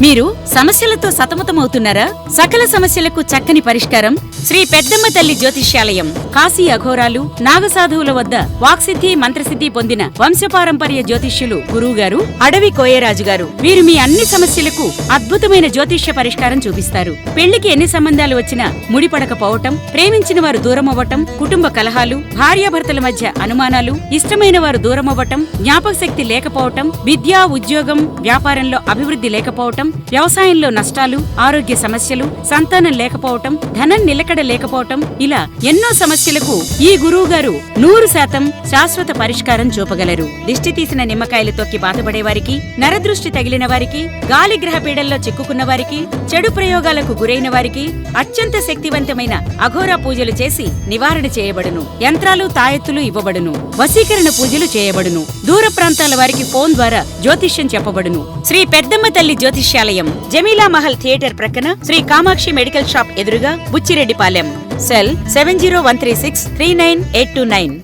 మీరు సమస్యలతో సతమతమవుతున్నారా? సకల సమస్యలకు చక్కని పరిష్కారం శ్రీ పెద్దమ్మ తల్లి జ్యోతిష్యాలయం. కాశీ అఘోరాలు, నాగసాధువుల వద్ద వాక్సిద్ధి, మంత్రసిద్ధి పొందిన వంశపారంపర్య జ్యోతిష్యులు గురువుగారు అడవి కోయరాజు గారు. వీరు మీ అన్ని సమస్యలకు అద్భుతమైన జ్యోతిష్య పరిష్కారం చూపిస్తారు. పెళ్లికి ఎన్ని సంబంధాలు వచ్చినా ముడిపడకపోవటం, ప్రేమించిన వారు దూరమవ్వటం, కుటుంబ కలహాలు, భార్యాభర్తల మధ్య అనుమానాలు, ఇష్టమైన వారు దూరమవ్వటం, జ్ఞాపక శక్తి లేకపోవటం, విద్య, ఉద్యోగం, వ్యాపారంలో అభివృద్ధి లేకపోవటం, వ్యవసాయంలో నష్టాలు, ఆరోగ్య సమస్యలు, సంతానం లేకపోవటం, ధనం నిలకడ లేకపోవటం, ఇలా ఎన్నో సమస్యలకు ఈ గురువు గారు 100% శాశ్వత పరిష్కారం చూపగలరు. దిష్టి తీసిన నిమ్మకాయలు తొక్కి బాధపడేవారికి, నరదృష్టి తగిలిన వారికి, గాలి గ్రహ పీడల్లో చిక్కుకున్న వారికి, చెడు ప్రయోగాలకు గురైన వారికి అత్యంత శక్తివంతమైన అఘోరా పూజలు చేసి నివారణ చేయబడును. యంత్రాలు, తాయెత్తులు ఇవ్వబడును. వశీకరణ పూజలు చేయబడును. దూర ప్రాంతాల వారికి ఫోన్ ద్వారా జ్యోతిష్యం చెప్పబడును. శ్రీ పెద్దమ్మ తల్లి జ్యోతిష్యాలయం, జమీలా మహల్ థియేటర్ ప్రక్కన, శ్రీ కామాక్షి మెడికల్ షాప్ ఎదురుగా, బుచ్చిరెడ్డిపాలెం. సెల్ 7013639829.